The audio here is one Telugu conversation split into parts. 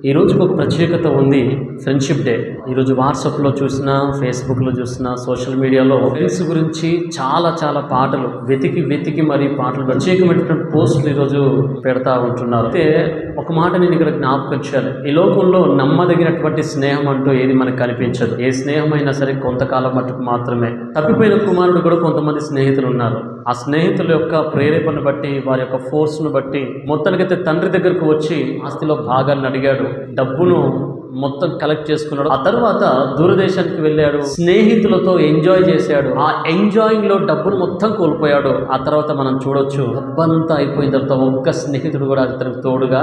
ఈ రోజుకి ఒక ప్రత్యేకత ఉంది. Friendship day. ఈరోజు వాట్సాప్లో చూసినా, ఫేస్బుక్లో చూసినా, సోషల్ మీడియాలో ఫ్రెండ్స్ గురించి చాలా పాటలు వెతికి మరి పాటలు ప్రత్యేకమైనటువంటి పోస్టులు ఈరోజు పెడతా ఉంటున్నారు. అయితే ఒక మాట నేను ఇక్కడ జ్ఞాపకం చేయాలి. ఈ లోకంలో నమ్మదగినటువంటి స్నేహం అంటూ ఏది మనకు కనిపించదు. ఏ స్నేహం అయినా సరే కొంతకాలం మట్టుకు మాత్రమే. తప్పిపోయిన కుమారుడు కూడా కొంతమంది స్నేహితులు ఉన్నారు. ఆ స్నేహితుల యొక్క ప్రేరేపణ బట్టి, వారి యొక్క ఫోర్స్ను బట్టి మొత్తానికైతే తండ్రి దగ్గరకు వచ్చి ఆస్తిలో భాగాన్ని అడిగాడు, డబ్బును మొత్తం కలెక్ట్ చేసుకున్నాడు. ఆ తర్వాత దూరదేశానికి వెళ్ళాడు, స్నేహితులతో ఎంజాయ్ చేశాడు. ఆ ఎంజాయింగ్ లో డబ్బును మొత్తం కోల్పోయాడు. ఆ తర్వాత మనం చూడొచ్చు, డబ్బంతా అయిపోయిన తర్వాత ఒక్క స్నేహితుడు కూడా అతనికి తోడుగా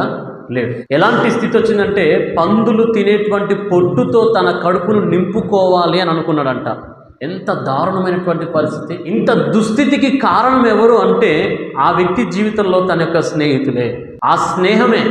లేడు. ఎలాంటి స్థితి వచ్చిందంటే, పందులు తినేటువంటి పొట్టుతో తన కడుపును నింపుకోవాలి అని అనుకున్నాడంట. ఎంత దారుణమైనటువంటి పరిస్థితి! ఇంత దుస్థితికి కారణం ఎవరు అంటే, ఆ వ్యక్తి జీవితంలో తన యొక్క స్నేహితులే. ఆ స్నేహమే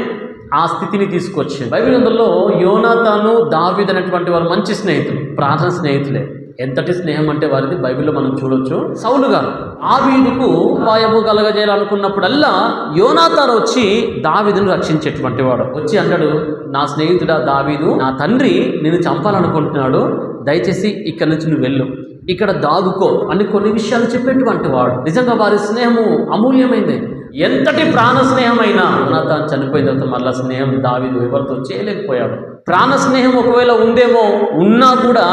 ఆ స్థితిని తీసుకొచ్చింది. బైబిల్ గ్రంథంలో యోనాతాను, దావీదు అనేటువంటి వారు మంచి స్నేహితులు, ప్రార్థన స్నేహితులే. ఎంతటి స్నేహం అంటే వారిది బైబిల్లో మనం చూడొచ్చు. సౌలు గారు దావీదుకు అపాయము కలగజేయాలనుకున్నప్పుడల్లా యోనాతాను వచ్చి దావీదును రక్షించేటువంటి వాడు. వచ్చి అన్నాడు, నా స్నేహితుడా దావీదు, నా తండ్రి నిన్ను చంపాలనుకుంటున్నాడు, దయచేసి ఇక్కడి నుంచి నువ్వు వెళ్ళు, ఇక్కడ దాగుకో అని కొన్ని విషయాలు చెప్పేటువంటి వాడు. నిజంగా వారి స్నేహము అమూల్యమైంది. ఎంతటి ప్రాణ స్నేహమైనా యోనాతాను చనిపోయిన తర్వాత మళ్ళా స్నేహం దావీదు ఎవరితో చేయలేకపోయాడు. ప్రాణ స్నేహం ఒకవేళ ఉందేమో, ఉన్నా కూడా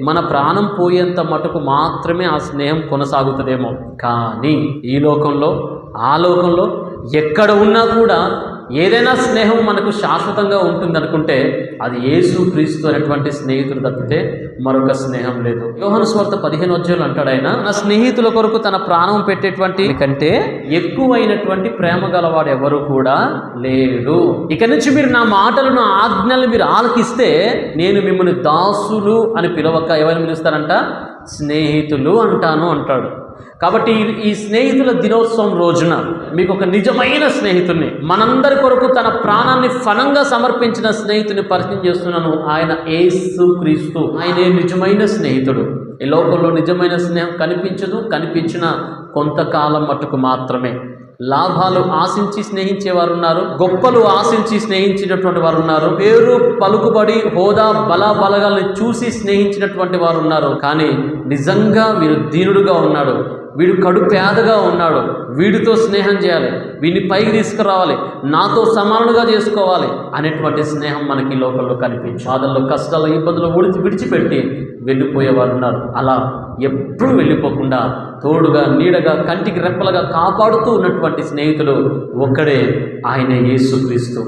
మన ప్రాణం పోయేంత మటుకు మాత్రమే ఆ స్నేహం కొనసాగుతుందేమో. కానీ ఈ లోకంలో, ఆ లోకంలో ఎక్కడ ఉన్నా కూడా ఏదైనా స్నేహం మనకు శాశ్వతంగా ఉంటుంది అనుకుంటే అది యేసు క్రీస్తు అనేటువంటి స్నేహితుడు తప్పితే మరొక స్నేహం లేదు. యోహాను సువార్త 15 అంటాడు ఆయన, నా స్నేహితుల కొరకు తన ప్రాణం పెట్టేటువంటి కంటే ఎక్కువైనటువంటి ప్రేమ గలవాడు ఎవరు కూడా లేడు. ఇక నుంచి మీరు నా మాటలను, ఆజ్ఞలు మీరు ఆలకిస్తే నేను మిమ్మల్ని దాసులు అని పిలవక ఎవరిని పిలుస్తారంట, స్నేహితులు అంటాను అంటాడు. కాబట్టి ఈ స్నేహితుల దినోత్సవం రోజున మీకు ఒక నిజమైన స్నేహితుడిని, మనందరి కొరకు తన ప్రాణాన్ని ఫలంగా సమర్పించిన స్నేహితుని పరిచయం చేస్తున్నాను. ఆయన యేసు క్రీస్తు. ఆయనే నిజమైన స్నేహితుడు. ఈ లోకంలో నిజమైన స్నేహం కనిపించదు, కనిపించిన కొంతకాలం మట్టుకు మాత్రమే. లాభాలు ఆశించి స్నేహించేవారు ఉన్నారు, గొప్పలు ఆశించి స్నేహించినటువంటి వారు ఉన్నారు, పేరు, పలుకుబడి, హోదా, బలగాల్ని చూసి స్నేహించినటువంటి వారు ఉన్నారు. కానీ నిజంగా వీరు దీనుడుగా ఉన్నాడు, వీడు కడు పేదగా ఉన్నాడు, వీడితో స్నేహం చేయాలి, వీడిని పైకి తీసుకురావాలి, నాతో సమానులుగా చేసుకోవాలి అనేటువంటి స్నేహం మనకి లోకంలో కనిపించి బాధల్లో, కష్టాలు, ఇబ్బందులు విడిచిపెట్టి వెళ్ళిపోయేవారు ఉన్నారు. అలా ఎప్పుడూ వెళ్ళిపోకుండా తోడుగా, నీడగా, కంటికి రెప్పలుగా కాపాడుతూ ఉన్నటువంటి స్నేహితుడు ఒక్కడే, ఆయన యేసు క్రీస్తు.